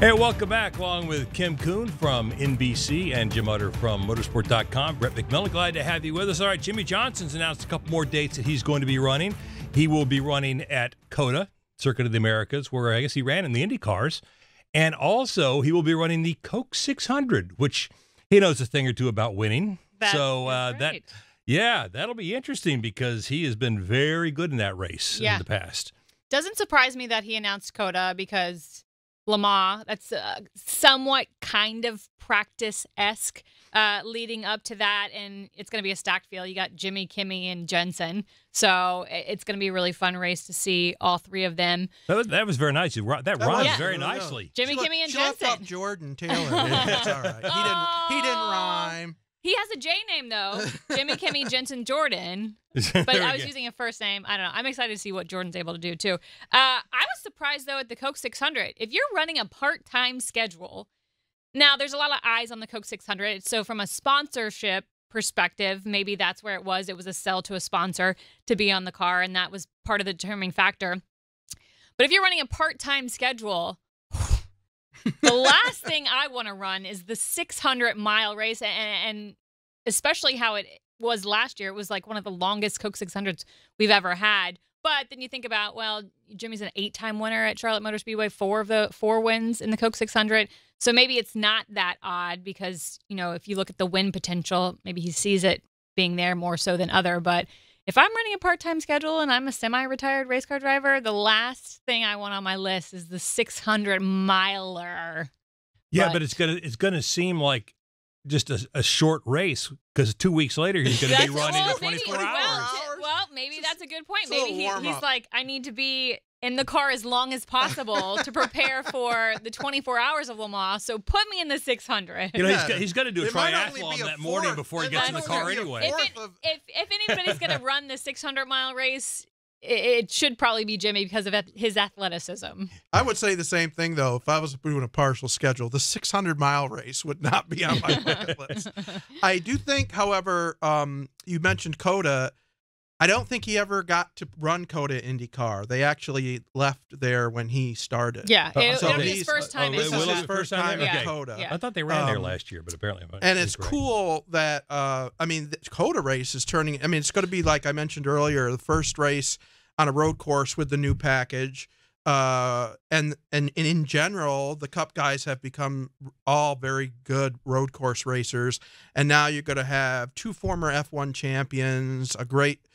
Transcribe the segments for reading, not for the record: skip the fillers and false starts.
Hey, welcome back along with Kim Coon from NBC and Jim Utter from motorsport.com. Brett McMillan, glad to have you with us. All right, Jimmie Johnson's announced a couple more dates that he's going to be running. He will be running at COTA, Circuit of the Americas, where I guess he ran in the Indy cars. And also, he will be running the Coke 600, which he knows a thing or two about winning. That'll be interesting because he has been very good in that race in the past. Doesn't surprise me that he announced COTA because Le Mans, that's somewhat kind of practice-esque leading up to that, and it's going to be a stacked field. You got Jimmie, Kimi, and Jensen, so it's going to be a really fun race to see all three of them. That was very nice. That rhymes very nicely. Jimmie, Kimi, and Jensen. She left off Jordan Taylor. It's all right. He didn't rhyme. He has a J name, though. Jimmie, Kimi, Jensen, Jordan. But I was using a first name. I don't know. I'm excited to see what Jordan's able to do, too. I was surprised, though, at the Coke 600. If you're running a part-time schedule, now there's a lot of eyes on the Coke 600. So from a sponsorship perspective, maybe that's where it was. It was a sell to a sponsor to be on the car, and that was part of the determining factor. But if you're running a part-time schedule, the last thing I want to run is the 600-mile race, and especially how it was last year. It was like one of the longest Coke 600s we've ever had. But then you think about, well, Jimmie's an 8-time winner at Charlotte Motor Speedway, 4 of the 4 wins in the Coke 600. So maybe it's not that odd because, you know, if you look at the win potential, maybe he sees it being there more so than other. But if I'm running a part-time schedule and I'm a semi-retired race car driver, the last thing I want on my list is the 600-miler. Yeah, but it's gonna seem like just a short race because 2 weeks later he's going to be running in 24 hours. Well, maybe that's a good point. Maybe he's like, I need to be in the car as long as possible to prepare for the 24 hours of Le Mans. So put me in the 600. You know, he's got to do a triathlon that morning before he gets in the car anyway. If anybody's going to run the 600-mile race, it should probably be Jimmie because of his athleticism. I would say the same thing, though. If I was doing a partial schedule, the 600-mile race would not be on my bucket list. I do think, however, you mentioned COTA. I don't think he ever got to run COTA IndyCar. They actually left there when he started. Yeah, it'll be his first time. This is his first time at COTA. I thought they ran there last year, but apparently. And it's cool that, I mean, the COTA race is turning, I mean, it's going to be, like I mentioned earlier, the first race on a road course with the new package. And in general, the Cup guys have become all very good road course racers. And now you're going to have 2 former F1 champions, a great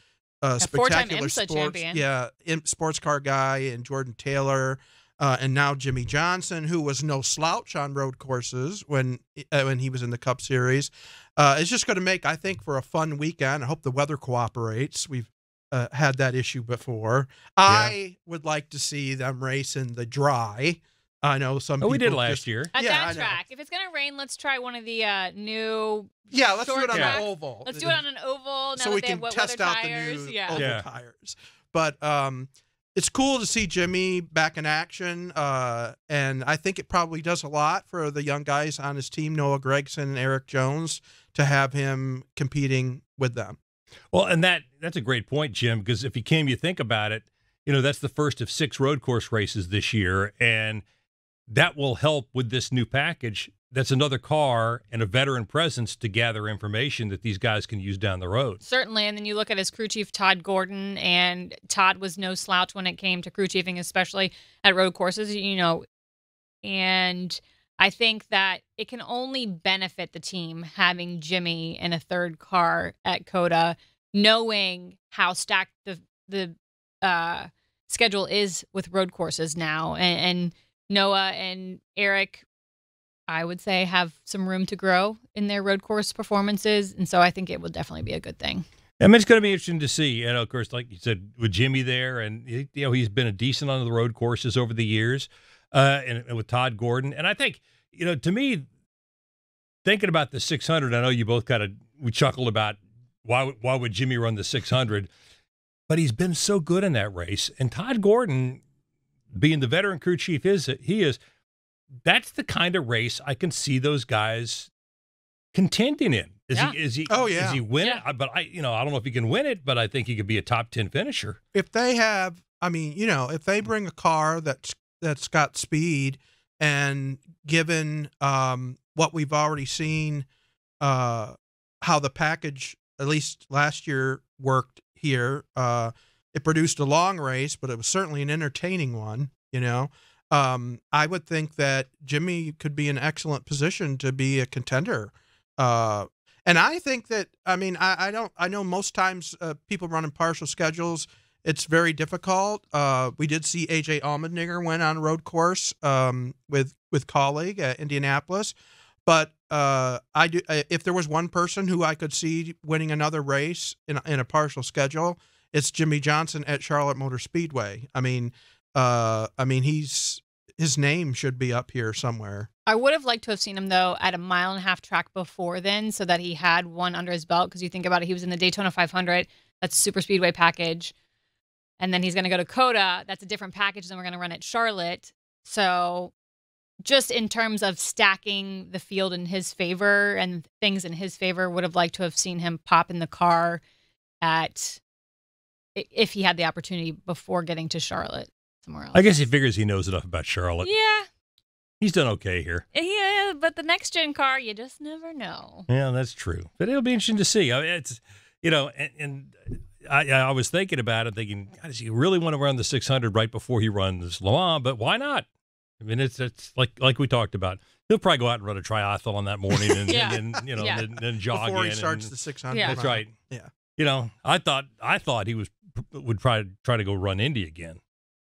spectacular sports car guy in Jordan Taylor, and now Jimmie Johnson, who was no slouch on road courses when he was in the Cup Series. It's just going to make, I think, for a fun weekend. I hope the weather cooperates. We've had that issue before. Yeah. I would like to see them race in the dry. I know some people. We did last year. At that track. If it's going to rain, let's try one of the new. Yeah, let's do it on an oval. Let's do it on an oval. So we can test out the new oval tires. But it's cool to see Jimmie back in action. And I think it probably does a lot for the young guys on his team, Noah Gragson and Eric Jones, to have him competing with them. Well, and that's a great point, Jim, because if you think about it, you know, that's the first of 6 road course races this year, and that will help with this new package. That's another car and a veteran presence to gather information that these guys can use down the road. Certainly, and then you look at his crew chief, Todd Gordon, and Todd was no slouch when it came to crew chiefing, especially at road courses, you know, and I think that it can only benefit the team having Jimmie in a third car at COTA, knowing how stacked the schedule is with road courses now. And Noah and Eric, I would say, have some room to grow in their road course performances. And so I think it will definitely be a good thing. I mean, it's going to be interesting to see. You know, of course, like you said, with Jimmie there, and, you know, he's been a decent on the road courses over the years. And with Todd Gordon. And I think, you know, to me, thinking about the 600, I know you both we chuckled about why would Jimmie run the 600, but he's been so good in that race. And Todd Gordon, being the veteran crew chief that's the kind of race I can see those guys contending in. Is he win it? But I don't know if he can win it, but I think he could be a top 10 finisher. If they have, I mean, you know, if they bring a car that's got speed, and given what we've already seen, how the package, at least last year, worked here, it produced a long race, but it was certainly an entertaining one, you know. I would think that Jimmie could be in excellent position to be a contender. And I think that, I mean, I know most times people running partial schedules, it's very difficult. We did see AJ Allmendinger win on a road course with colleague at Indianapolis. But I do. If there was one person who I could see winning another race in a partial schedule, it's Jimmie Johnson at Charlotte Motor Speedway. I mean, his name should be up here somewhere. I would have liked to have seen him, though, at a 1.5-mile track before then, so that he had one under his belt. Because you think about it, he was in the Daytona 500. That's super speedway package. And then he's going to go to COTA. That's a different package than we're going to run at Charlotte. So just in terms of stacking the field in his favor and things in his favor, would have liked to have seen him pop in the car if he had the opportunity before getting to Charlotte somewhere else. I guess he figures he knows enough about Charlotte. Yeah. He's done okay here. Yeah, but the next gen car, you just never know. Yeah, that's true. But it'll be interesting to see. I mean, it's, you know, and I was thinking about it, thinking, God, does he really want to run the 600 right before he runs Le Mans? But why not? I mean, it's like we talked about. He'll probably go out and run a triathlon that morning and, and you know, and jog before in he starts the 600. Yeah. That's right. Yeah. You know, I thought he would try to go run Indy again,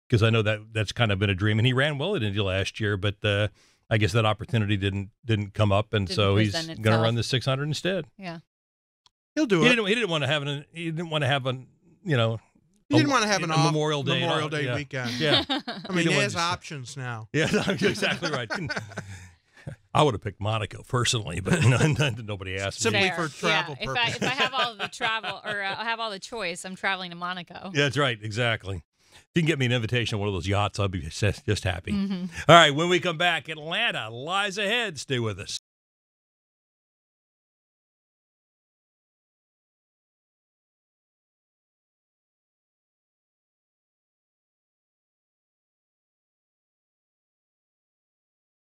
because I know that's kind of been a dream, and he ran well at Indy last year, but I guess that opportunity didn't come up, and so he's going to run the 600 instead. Yeah, he'll do it. He didn't want to have you know. He didn't want to have an off Memorial Day weekend. Yeah. I mean, he has options now. Yeah, exactly right. I would have picked Monaco personally, but nobody asked me. Simply for travel purposes. If I have all the travel or I have all the choice, I'm traveling to Monaco. Yeah, that's right. Exactly. If you can get me an invitation on one of those yachts, I'll be just happy. Mm-hmm. All right, when we come back, Atlanta lies ahead. Stay with us.